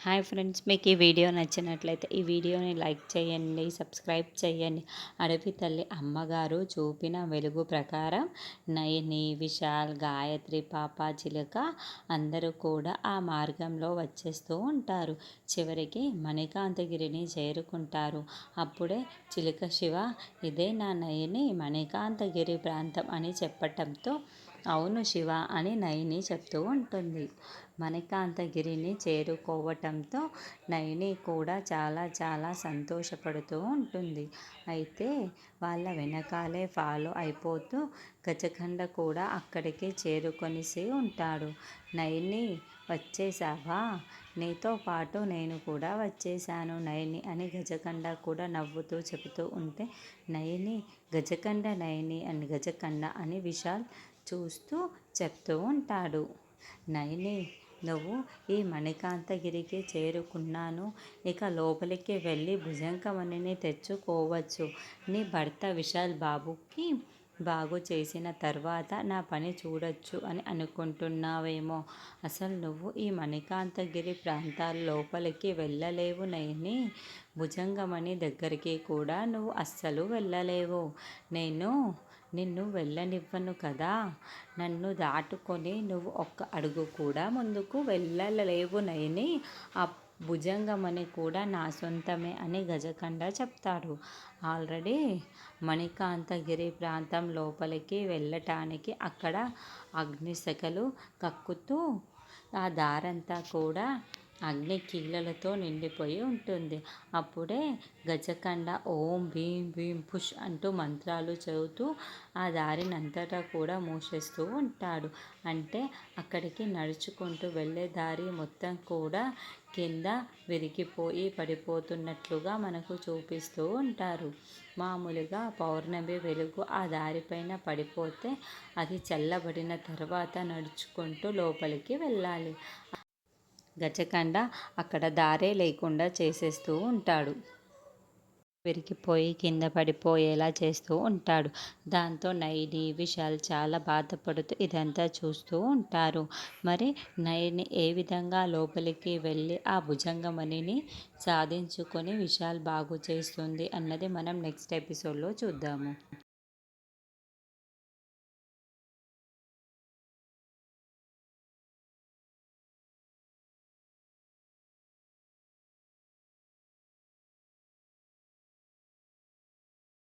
Hi friends, మీకు ఈ video నచ్చినట్లయితే ఈ వీడియోని లైక్ చేయండి, సబ్స్క్రైబ్ చేయండి. అడవి తల్లి అమ్మగారు చూపిన వెలుగు ప్రకారం నయని, విశాల్, గాయత్రి, పాప, చిలుక అందరూ కూడా ఆ మార్గంలో వచ్చేస్తూ ఉంటారు. చివరికి మణికాంతగిరిని చేరుకుంటారు. అప్పుడే చిలుక శివ, ఇదే నా నయని మణికాంతగిరి ప్రాంతం అని చెప్పటంతో అవును శివ అని నయని చెప్తూ ఉంటుంది. మణికాంతగిరిని చేరుకోవటంతో నయని కూడా చాలా చాలా సంతోషపడుతూ ఉంటుంది. అయితే వాళ్ళ వెనకాలే ఫాలో అయిపోతూ గజకండ కూడా అక్కడికి చేరుకొనిసి ఉంటాడు. నయని, వచ్చేసావా? నీతో పాటు నేను కూడా వచ్చేసాను నయని అని గజకండ కూడా నవ్వుతూ చెబుతూ ఉంటే నయని, గజకండ నయని అని గజకండ అని విశాల్ చూస్తూ చెప్తూ ఉంటాడు. నయని, నువ్వు ఈ మణికాంతగిరికి చేరుకున్నాను, ఇక లోపలికి వెళ్ళి భుజంకమణిని తెచ్చుకోవచ్చు. నీ భర్త విశాల్ బాబుకి బాగు చేసిన తర్వాత నా పని చూడొచ్చు అని అనుకుంటున్నావేమో. అసలు నువ్వు ఈ మణికాంతగిరి ప్రాంతాల లోపలికి వెళ్ళలేవు నయని. భుజంగమణి దగ్గరికి కూడా నువ్వు అస్సలు వెళ్ళలేవు. నేను నిన్ను వెళ్ళనివ్వను కదా. నన్ను దాటుకొని నువ్వు ఒక్క అడుగు కూడా ముందుకు వెళ్ళలేవు నయని. ఆ భుజంగమని కూడా నా సొంతమే అని గజకండ చెప్తాడు. ఆల్రెడీ మణికాంతగిరి ప్రాంతం లోపలికి వెళ్ళటానికి అక్కడ అగ్నిశకలు కక్కుతూ ఆ దారంతా కూడా అగ్ని కీలలతో నిండిపోయి ఉంటుంది. అప్పుడే గజకండ ఓం భీం భీం పుష్ అంటూ మంత్రాలు చదువుతూ ఆ దారినంతటా కూడా మూసేస్తూ ఉంటాడు. అంటే అక్కడికి నడుచుకుంటూ వెళ్ళే దారి మొత్తం కూడా కింద విరిగిపోయి పడిపోతున్నట్లుగా మనకు చూపిస్తూ ఉంటారు. మామూలుగా పౌర్ణమి వెలుగు ఆ దారిపైన పడిపోతే అది చల్లబడిన తర్వాత నడుచుకుంటూ లోపలికి వెళ్ళాలి. గజకండ అక్కడ దారే లేకుండా చేసేస్తూ ఉంటాడు. విరిగిపోయి కింద పడిపోయేలా చేస్తూ ఉంటాడు. దాంతో నయని, విశాల్ చాలా బాధపడుతూ ఇదంతా చూస్తూ ఉంటారు. మరి నయని ఏ విధంగా లోపలికి వెళ్ళి ఆ భుజంగమణిని సాధించుకొని విశాల్ బాగు చేస్తుంది అన్నది మనం నెక్స్ట్ ఎపిసోడ్లో చూద్దాము.